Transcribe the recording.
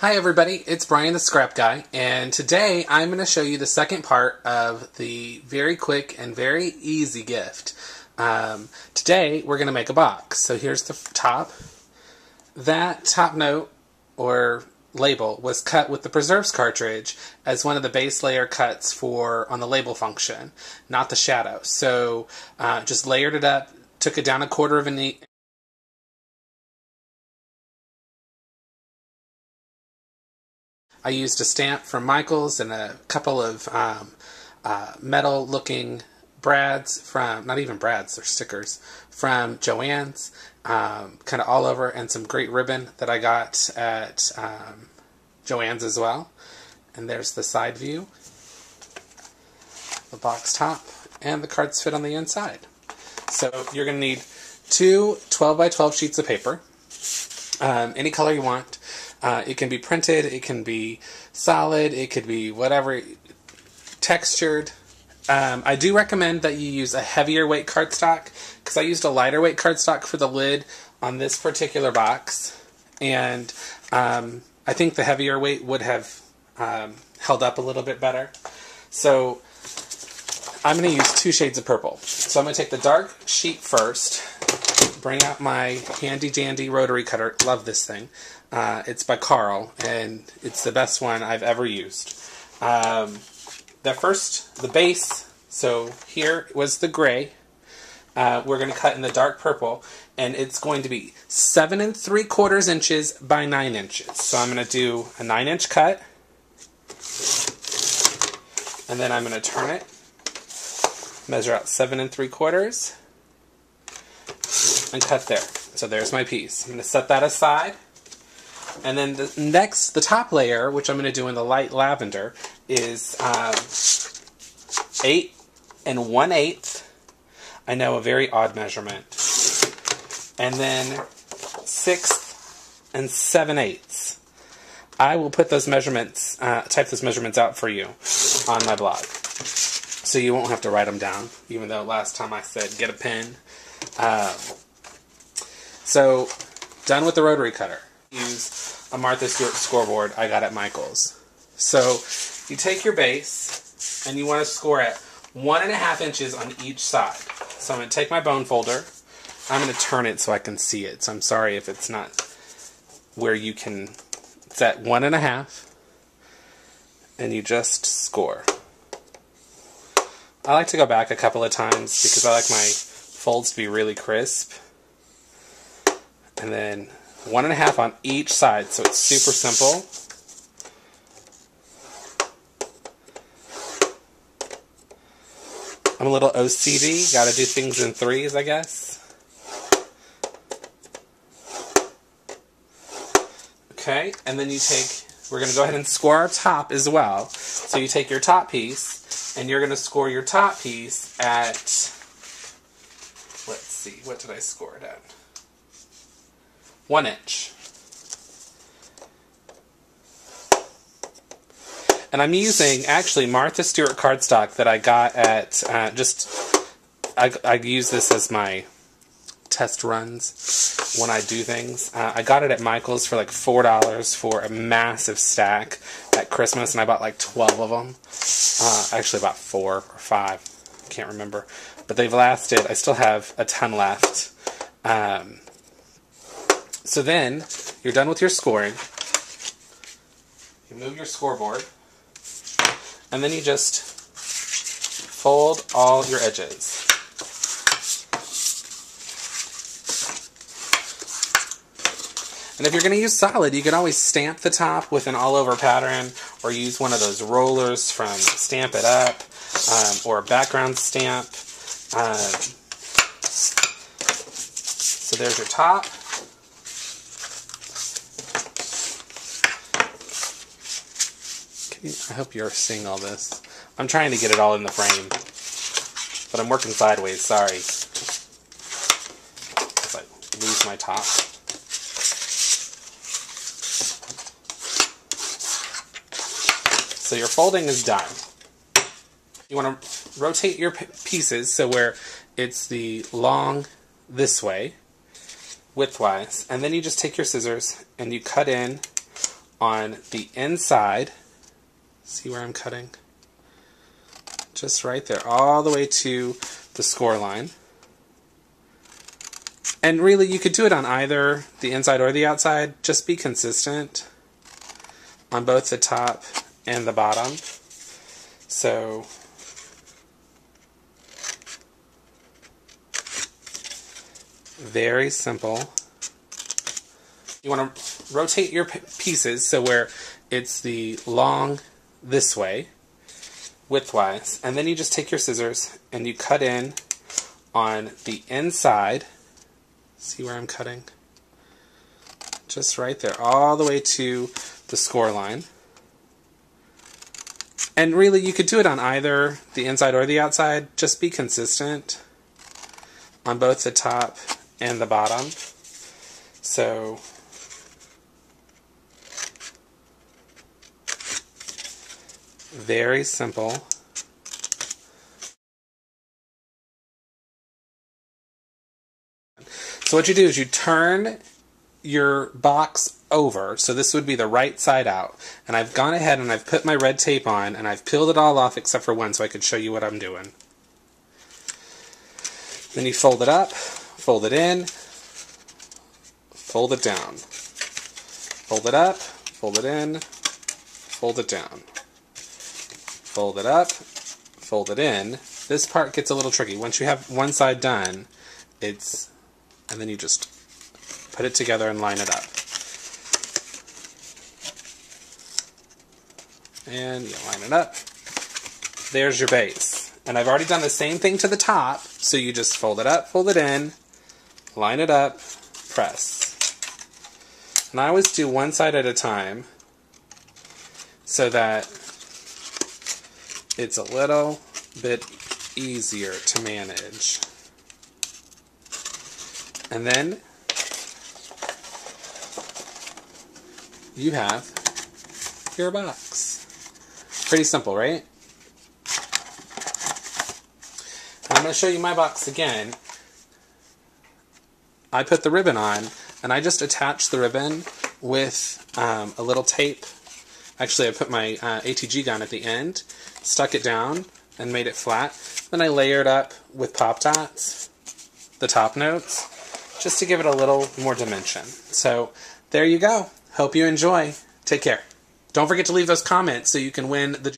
Hi everybody, it's Brian the Scrap Guy, and today I'm going to show you the second part of the very quick and very easy gift. Today we're going to make a box. So here's the top. That top note, or label, was cut with the preserves cartridge as one of the base layer cuts on the label function, not the shadow. So just layered it up, took it down 1/4 of an inch. I used a stamp from Michaels and a couple of metal-looking brads from, not even brads, they're stickers, from Joann's, kind of all over, and some great ribbon that I got at Joann's as well. And there's the side view, the box top, and the cards fit on the inside. So you're going to need two 12 by 12 sheets of paper, any color you want. It can be printed, it can be solid, it could be whatever, textured. I do recommend that you use a heavier weight cardstock, because I used a lighter weight cardstock for the lid on this particular box, and I think the heavier weight would have held up a little bit better. So I'm going to use 2 shades of purple. So I'm going to take the dark sheet first, bring out my handy dandy rotary cutter. Love this thing. It's by Carl, and it's the best one I've ever used. The base, so here was the gray. We're going to cut in the dark purple, and it's going to be 7 3/4 inches by 9 inches. So I'm going to do a 9-inch cut, and then I'm going to turn it, measure out 7 3/4, and cut there. So there's my piece. I'm going to set that aside. And then the top layer, which I'm going to do in the light lavender, is 8 1/8. I know, a very odd measurement. And then 6 7/8. I will put those measurements, type those measurements out for you on my blog, so you won't have to write them down. Even though last time I said get a pen. So done with the rotary cutter. Use a Martha Stewart scoreboard I got at Michael's. So you take your base and you want to score at 1.5 inches on each side. So I'm going to take my bone folder. I'm going to turn it so I can see it. So I'm sorry if it's not where you can. It's at 1.5, and you just score. I like to go back a couple of times because I like my folds to be really crisp. And then 1.5 on each side, so it's super simple. I'm a little OCD, gotta do things in 3s, I guess. Okay, and then we're gonna go ahead and score our top as well. So you take your top piece, and you're gonna score your top piece at, let's see, what did I score it at? 1 inch. And I'm using, actually, Martha Stewart cardstock that I got at, I use this as my test runs when I do things. I got it at Michael's for like $4 for a massive stack at Christmas, and I bought like 12 of them. Actually about 4 or 5, can't remember. But they've lasted. I still have a ton left. So then, you're done with your scoring. You move your scoreboard, and then you just fold all your edges. And if you're going to use solid, you can always stamp the top with an all-over pattern, or use one of those rollers from Stamp It Up, or a background stamp. So there's your top. I hope you're seeing all this. I'm trying to get it all in the frame, but I'm working sideways, sorry. If I lose my top. So your folding is done. You want to rotate your pieces so where it's the long this way, widthwise, and then you just take your scissors and you cut in on the inside. See where I'm cutting? Just right there, all the way to the score line. And really, you could do it on either the inside or the outside. Just be consistent on both the top and the bottom. So very simple. You want to rotate your pieces so where it's the long this way, widthwise, and then you just take your scissors and you cut in on the inside. See where I'm cutting? Just right there, all the way to the score line. And really, you could do it on either the inside or the outside. Just be consistent on both the top and the bottom. So very simple. So what you do is you turn your box over, so this would be the right side out, and I've gone ahead and I've put my red tape on and I've peeled it all off except for one so I could show you what I'm doing. Then you fold it up, fold it in, fold it down, fold it up, fold it in, fold it down, fold it up, fold it in. This part gets a little tricky. Once you have one side done, and then you just put it together and line it up. And you line it up. There's your base. And I've already done the same thing to the top, so you just fold it up, fold it in, line it up, press. And I always do one side at a time so that it's a little bit easier to manage. And then you have your box. Pretty simple, right? And I'm going to show you my box again. I put the ribbon on, and I just attached the ribbon with a little tape. Actually, I put my ATG gun at the end, stuck it down, and made it flat. Then I layered up with Pop Dots, the top notes, just to give it a little more dimension. So there you go. Hope you enjoy. Take care. Don't forget to leave those comments so you can win the